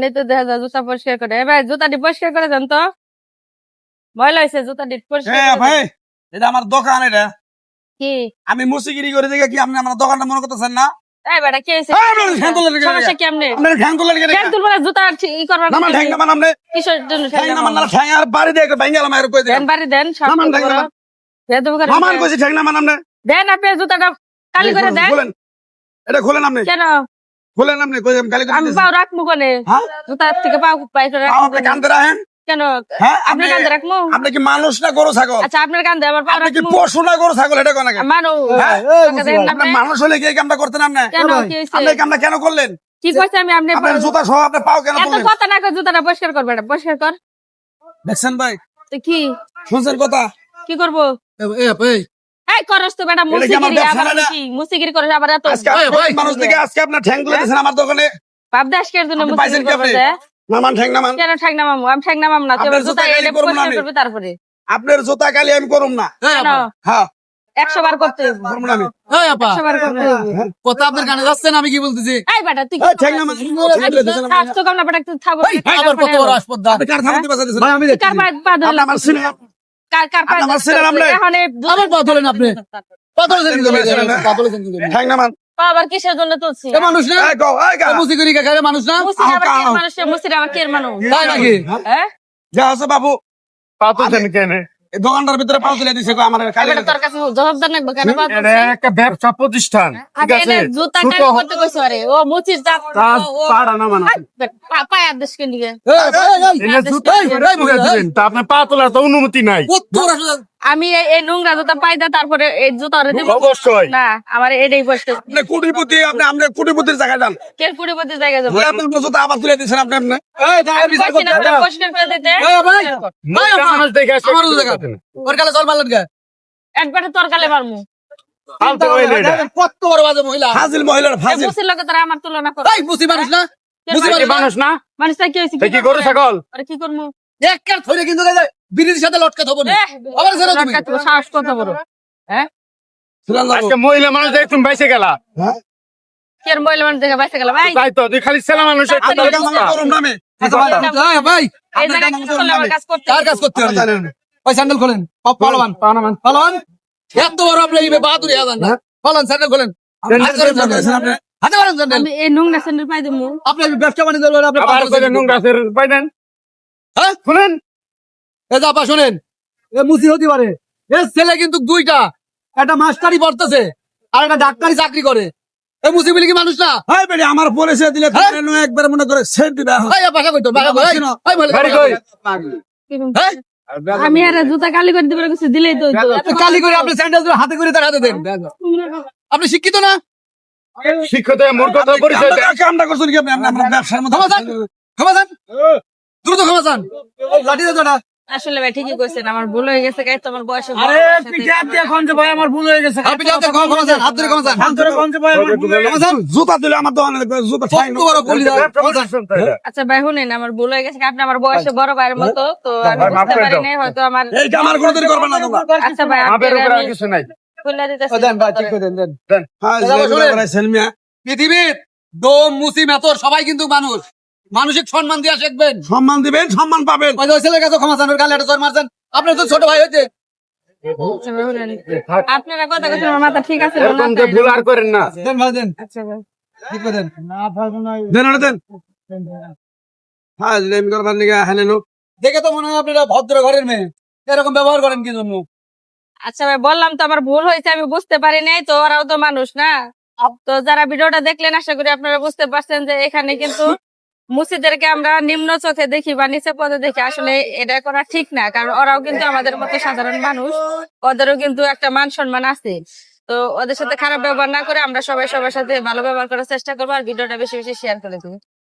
এনে তো দেখা যায় জুতা পরিষ্কার করে। এ ভাই জুতাটি পরিষ্কার করে দেন তো। ময়লা হয়েছে জুতাটি পরিষ্কার হ্যাঁ করে দেন। ভাই, এটা আমার দোকান। এটা কি আমি মুসিগিরি করে দেখে কি আপনি আমার দোকানটা মনে করতেছেন না? এই বেটা কি হয়েছে? আপনার ঠ্যাং তুলে রেখে সমস্যা কি আপনি? আপনার ঠ্যাং তুলে রেখে ঠ্যাং তুলবো না, জুতা ই করবার নামান ঠ্যাং নামান আপনি কিসের জন্য ঠ্যাং নামান না ঠ্যাং আর বাড়ি দিয়ে ভেঙে গেলাম আর কই দেন দেন বাড়ি দেন সব নামান ঠ্যাং করো। নামান বেয়াদবি করেন নামান কেন? কইছি ঠ্যাং নামান আপনি দেন আপনি জুতাটা কালি করে দেন। খোলেন এটা খোলেন আপনি কেন খোলেন আপনি কই গালি করে আমি দিতেছেন পাও রাখবো কোনে? হ্যাঁ জুতার থেকে পাও পাই করে তাও আপনি কান্দে রাখেন কেন? হ্যাঁ আপনার কান্দে রাখবো? আপনি কি মানুষ না গরু ছাগল? আচ্ছা আপনার কান্দে আমার পাও আপনি কি রাখবো? পশু না গরু ছাগল? এটা কোন আগে মানুষ হ্যাঁ? টাকা দেন আপনি আপনি। মানুষ হলে কি এই কামটা করতেন আপনি? কেন কি হয়েছে? আপনি এই কামটা কেন করলেন? কি করছে আমি আপনি আপনার জুতা সহ আপনি পাও কেন এত তুললেন? কথা না করে জুতাটা পরিষ্কার করবে না পরিষ্কার কর। দেখছেন ভাই, তো কি শুনছেন কথা? কি করবো? এই করস তো বেটা এটা কি আমার মুসিগিরি ব্যবসা আবার না? কি মুসিগিরি করস আবার এত আজকে আপনি মানুষ থেকে আজকে আপনার ঠ্যাং তুলে দিয়েছেন আমার দোকানে। বাপ দাসকের জন্য আপনি মুসিগিরি পাইছেন কি করবে আপনি? যে? নামান ঠ্যাং নামান কেন ঠ্যাং নামামু? আমি ঠ্যাং নামাম না তুই আপনার জুতা জুতা এনে গালি করবো না পরিষ্কার আমি। করবি তারপরে আপনার জুতা কালি আমি করুম না। কেন হ্যাঁ 100 বার করতে হইব। করুম না আমি। 100 বার করতে হইব। কথা আপনার কানে যাচ্ছেন আমি কি বলতেছি এই বেটা তুই এই ঠ্যাং নামান ঠ্যাং তুলে দিয়েছেন থাক তো কামনা বেটা তুই থাকো আবার কত বড় আসপদ্দা আপনি কার থামতে বাসা দিয়েছেন? ভাই আমি দেখছি কার পা ধরে আপনি আমার সিনে কার পা আমার ছেলের নাম নেই। এখন আবার পা ধরেন আপনি পা ধরেছেন কি জন্য? পা ধরেছেন কি জন্য? ঠ্যাং নামান পা আবার কিসের জন্য তুলছি? এ মানুষ না এই গো এই গা মুসি করি খায় মানুষ না মুসির আবার কাও। কের মানুষ মুসির আবার কের মানুষ তাই নাকি হ্যাঁ যা আছে বাবু পাতুছেন কেন? এই দোকানটার ভিতরে পাও তুলে দিয়েছে গো আমার কালি এবারে তোর কাছে জবাবদার নাকবো কেন পা এটা একটা ব্যবসা প্রতিষ্ঠান, ঠিক আছে? জুতা ছোট কাজ করতে কইছো আরে ও মুচির জাত তার পাড়া না মানা। পায়া দেশকে নিয়ে এটা জুতা এটাই মুখে দিবেন, তা আপনার পা তোলার তো অনুমতি নাই। আমি এই নোংরা জুতা পাইদা তারপরে এই জুতা ওরে দিব অবশ্যই না আমার এটাই কষ্ট আপনি কোটিপতি আপনি আমরা কোটিপতির জায়গায় যান কের পুরিপতি জায়গা যাবো আপনি জুতা আবার তুলে দিয়েছেন আপনি আপনি কইছি না আপনার পরিষ্কার করে দিতে ভাই মানুষ দেখে আসে আমারও দেখা ওর কালে জল মারলেন কে একবারে তোর কালে মারমু ফালতু হইলো এটা। কত বড় বাজে মহিলা ফাজিল মহিলার এই ফাজিল মুসির লোকে তোরা আমার তুলনা কর এই মুসি মানুষ না মুসি কি মানুষ না? মানুষটা কি হইছে সে কি গরু ছাগল? আরে কি করমু একটা ধরে কিন্তু বিরির সাথে লটকে থবো না আবার ছেড়ে তুমি লটকা তো সাহস কত বড় হ্যাঁ শুনলাম না আজকে মহিলা মানুষ দেখে তুমি বাইসে গেলা। কের মহিলা মানুষ দেখে বাইসে গেলাম এই তাই তো তুই খালি ছেলে মানুষের আপনার কথা কাছে বলছিস। করুন না আমি ভাই এই জায়গায় কাজ করলে আমার কাজ করতে কার কাজ করতে হবে ওই স্যান্ডেল খোলেন পালোয়ান পালোয়ান এত বড় আপনি এই বাহাদুরি আদান না পালোয়ান স্যান্ডেল খোলেন হাতে করেন স্যান্ডেল আমি এই নোংরা স্যান্ডেল পাই দেবো আপনি ব্যবসা বাণিজ্য করবেন আপনি আবার কইলে নোংরা ফের পাইলেন। হ্যাঁ শুনেন, এ যাপা শোনেন এ মুসি হতে পারে এ ছেলে কিন্তু দুইটা একটা মাস্টারি পড়তেছে আর একটা ডাক্তারি চাকরি করে এ মুসি বলি কি মানুষ না হাই বেড়ি আমার পরিচয় দিলে হ্যাঁ? তুমি একবার মনে করে সেট দিবা ভাই বাসা কইতো বাসা কই ভাই বলে বাড়ি কই? হ্যাঁ আমি আর জুতা কালি করে দিবার কিছু দিলেই তো কালি করে আপনি স্যান্ডেল হাতে করে তার হাতে দেন আপনি শিক্ষিত না শিক্ষিত মূর্খ তো পরিচয় দেয়। কামটা করছেন কি আপনি আমরা ব্যবসার মধ্যে ক্ষমা চান ক্ষমা চান দ্রুত ক্ষমা চান লাঠি দে তোরা আসলে ভাই ঠিকই কইছেন আমার ভুল হয়ে গেছে গাই তোমার বয়সে আরে পিঠে হাত দিয়ে এখন যে ভাই আমার ভুল হয়ে গেছে আপনি যাতে ক্ষমা চান হাত ধরে ক্ষমা চান হাত ধরে কোন যে ভাই আমার ভুল হয়ে গেছে। জুতা দিলে আমার দোকানে জুতা ঠাই কত বড় বলি দাও ব্যবসা প্রতিষ্ঠান তো এটা। আচ্ছা ভাই শুনেন আমার ভুল হয়ে গেছে আপনি আমার বয়সে বড় ভাইয়ের মতো তো আমি ভাই, মাফ বুঝতে করে পারি দাও। নাই হয়তো আমার এই আমার কোনদিন করবে না তোমরা আচ্ছা ভাই মাপের উপরে আর আমি কিছু নাই। খুলে দিতেছি দেন ভাই ঠিক করে দেন দেন হ্যাঁ দাদা, শুনেন। সেলমিয়া পৃথিবীর দম মুসি মেতর সবাই কিন্তু মানুষ মানসিক সম্মান দিয়া শিখবেন সম্মান দিবেন সম্মান পাবেন ওই যে ওই ছেলের কাছে ক্ষমা চান ওর গালে একটা চড় মারছেন আপনার তো ছোট ভাই হইতে আচ্ছা ভাই, শুনেন। আপনারা কথা কথা আমার মাথা ঠিক আছে এরকম যে ভুল আর করেন না। দেন ভাই দেন আচ্ছা ভাই ঠিক করে দেন দেন ওটা দেন হ্যাঁ লেম করবার নিগে হানে লোক দেখে তো মনে হয় আপনারা ভদ্র ঘরের মেয়ে এরকম ব্যবহার করেন কি জন্য আচ্ছা ভাই বললাম তো আমার ভুল হয়েছে আমি বুঝতে পারি নাই তো ওরাও তো মানুষ না তো যারা ভিডিওটা দেখলেন আশা করি আপনারা বুঝতে পারছেন যে এখানে কিন্তু মুসিদেরকে আমরা নিম্ন চোখে দেখি বা নিচে পদে দেখি আসলে এটা করা ঠিক না কারণ ওরাও কিন্তু আমাদের মতো সাধারণ মানুষ ওদেরও কিন্তু একটা মান সম্মান আছে তো ওদের সাথে খারাপ ব্যবহার না করে আমরা সবাই সবার সাথে ভালো ব্যবহার করার চেষ্টা করবো আর ভিডিওটা বেশি বেশি শেয়ার করে দেবো